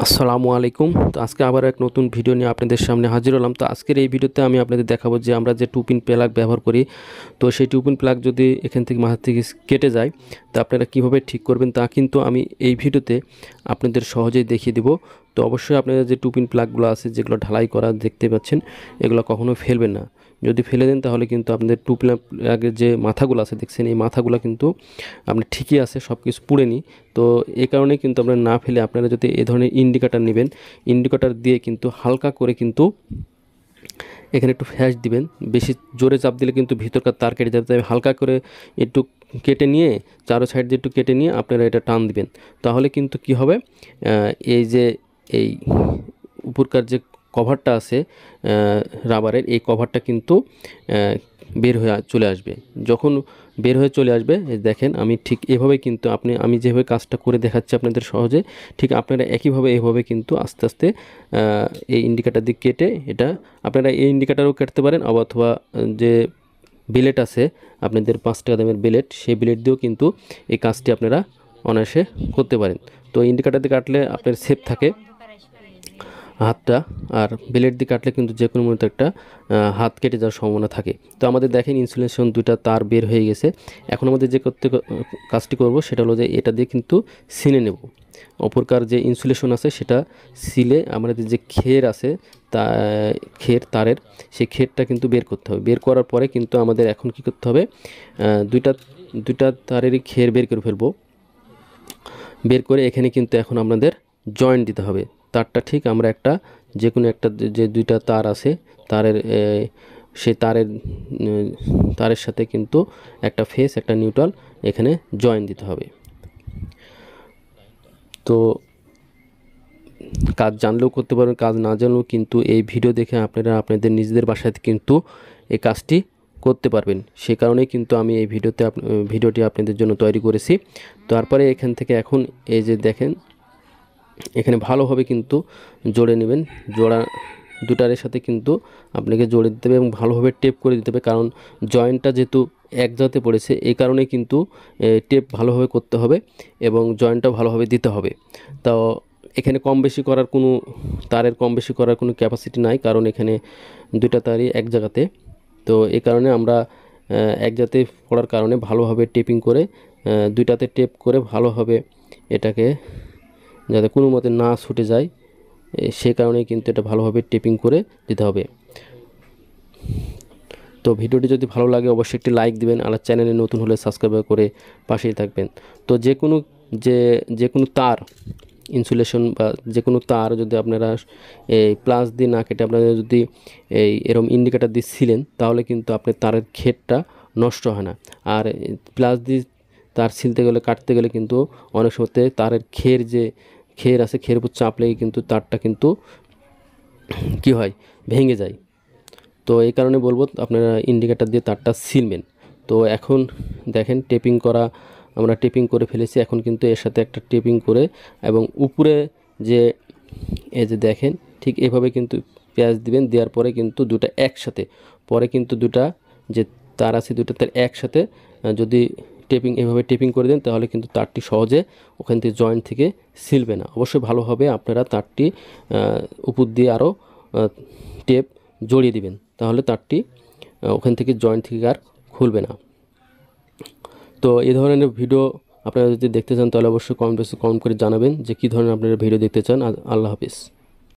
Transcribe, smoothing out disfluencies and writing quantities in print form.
আসসালামু আলাইকুম। তো আজকে আবার এক নতুন ভিডিও নিয়ে আপনাদের সামনে হাজির হলাম। তো আজকের এই ভিডিওতে আমি আপনাদের দেখাবো যে আমরা যে টুপিন প্লাগ ব্যবহার করি, তো সেই টুপিন প্লাগ যদি এখান থেকে মাথা থেকে কেটে যায়, তো আপনারা কীভাবে ঠিক করবেন তা কিন্তু আমি এই ভিডিওতে আপনাদের সহজেই দেখিয়ে দেব। তো অবশ্যই আপনারা যে টুপিন প্লাগগুলো আছে, যেগুলো ঢালাই করা দেখতে পাচ্ছেন, এগুলো কখনো ফেলবেন না। যদি ফেলে দেন তাহলে কিন্তু আপনাদের টুপিন প্লাগের যে মাথাগুলো আছে দেখছেন, এই মাথাগুলো কিন্তু আপনার ঠিকই আছে, সব কিছু পুড়েনি। তো এই কারণে কিন্তু আপনারা না ফেলে আপনারা যদি এই ধরনের ইন্ডিকেটার নেবেন, ইন্ডিকেটার দিয়ে কিন্তু হালকা করে কিন্তু এখানে একটু ফ্যাশ দিবেন। বেশি জোরে চাপ দিলে কিন্তু ভিতরকার তার কেটে যাবে, তাই হালকা করে একটু কেটে নিয়ে, চারো সাইড দিয়ে একটু কেটে নিয়ে আপনারা এটা টান দিবেন। তাহলে কিন্তু কি হবে, এই যে এই উপরকার যে কভারটা আছে রাবারের, এই কভারটা কিন্তু বের হয়ে চলে আসবে। যখন বের হয়ে চলে আসবে, দেখেন আমি ঠিক এভাবে কিন্তু আমি যেভাবে কাজটা করে দেখাচ্ছি আপনাদের সহজে, ঠিক আপনারা একইভাবে এভাবে কিন্তু আস্তে আস্তে এই ইন্ডিকেটার দিয়ে কেটে, এটা আপনারা এই ইন্ডিকেটারও কাটতে পারেন, অথবা যে বিলেট আছে আপনাদের 5 টাকা দামের বিলেট, সেই বিলেট দিয়েও কিন্তু এই কাজটি আপনারা অনায়াসে করতে পারেন। তো ইন্ডিকেটার দিয়ে কাটলে আপনার সেফ থাকে হাতটা, আর ব্লেড দিয়ে কাটলে কিন্তু যে কোনো মুহূর্তে একটা হাত কেটে যাওয়ার সম্ভাবনা থাকে। তো আমাদের দেখেন ইনসুলেশন দুইটা তার বের হয়ে গেছে। এখন আমাদের যে কাজটি করব সেটা হলো যে এটা দিয়ে কিন্তু সিলে নেব। অপরকার যে ইনসুলেশন আছে সেটা সিলে আমাদের যে খের আছে, তা খের তারের, সেই খেরটা কিন্তু বের করতে হবে। বের করার পরে কিন্তু আমাদের এখন কি করতে হবে, দুইটা তারেরই খের বের করে ফেলবো। বের করে এখানে কিন্তু এখন আপনাদের জয়েন্ট দিতে হবে। তারটা ঠিক আমরা যে কোনো একটা যে দুইটা তার আছে, তারের সেই তারের সাথে কিন্তু একটা ফেস একটা নিউট্রাল এখানে জয়েন্ট দিতে হবে। তো কাজ জানলেও করতে পারবেন, কাজ না জানলেও কিন্তু এই ভিডিও দেখে আপনারা আপনাদের নিজেদের বাসায় কিন্তু এই কাজটি করতে পারবেন। সে কারণেই কিন্তু আমি এই ভিডিওটি আপনাদের জন্য তৈরি করেছি। তারপরে এখান থেকে এখন এই যে দেখেন, এখানে ভালোভাবে কিন্তু জোড়ে নেবেন। দুটারের সাথে কিন্তু আপনাকে জোড়ে দিতে হবে এবং ভালোভাবে টেপ করে দিতে হবে, কারণ জয়েন্টটা যেহেতু এক জায়গাতে পড়েছে, এই কারণে কিন্তু টেপ ভালোভাবে করতে হবে এবং জয়েন্টটা ভালোভাবে দিতে হবে। তো এখানে তারের কম বেশি করার কোনো ক্যাপাসিটি নাই, কারণ এখানে দুইটা তারই এক জায়গাতে। তো এই কারণে আমরা এক জায়গাতে পড়ার কারণে ভালোভাবে টেপিং করে, দুইটাতে টেপ করে ভালোভাবে এটাকে যাতে কোনো মতে না ছুটে যায়, সে কারণে কিন্তু এটা ভালোভাবে টেপিং করে দিতে হবে। তো ভিডিওটি যদি ভালো লাগে অবশ্যই একটি লাইক দিবেন, আর চ্যানেলে নতুন হলে সাবস্ক্রাইব করে পাশেই থাকবেন। তো যে কোনো তার ইনসুলেশন বা যে কোনো তার যদি আপনারা এই প্লাস দিয়ে না কেটে আপনারা যদি এরকম ইন্ডিকেটার দিয়ে ছিলেন, তাহলে কিন্তু আপনার তারের খেরটা নষ্ট হয় না। আর প্লাস দিয়ে তার ছিলতে গেলে, কাটতে গেলে কিন্তু অনেক সময় তারের খের আছে, খের উপর চাপ লেগে কিন্তু তারটা কিন্তু কি হয়, ভেঙে যায়। তো এই কারণে বলবো আপনারা ইন্ডিকেটার দিয়ে তারটা ছিলবেন। তো এখন দেখেন আমরা টেপিং করে ফেলেছি। এখন কিন্তু এর সাথে একটা টেপিং করে এবং উপরে যে এই যে দেখেন ঠিক এভাবে কিন্তু পেঁয়াজ দিবেন। দেওয়ার পরে কিন্তু দুটা একসাথে, পরে কিন্তু দুটা যে তার আছে দুটো তার একসাথে যদি এভাবে টেপিং করে দেন, তাহলে কিন্তু তারটি সহজে ওখান থেকে জয়েন্ট থেকে ছিলবে না। অবশ্যই ভালোভাবে আপনারা তারটি উপর দিয়ে আরও টেপ জড়িয়ে দিবেন, তাহলে তারটি ওখান থেকে জয়েন্ট থেকে আর খুলবে না। তো এই ধরনের ভিডিও আপনারা যদি দেখতে চান, তাহলে অবশ্যই কমেন্ট বক্সে কমেন্ট করে জানাবেন যে কী ধরনের আপনারা ভিডিও দেখতে চান। আল্লাহ হাফিজ।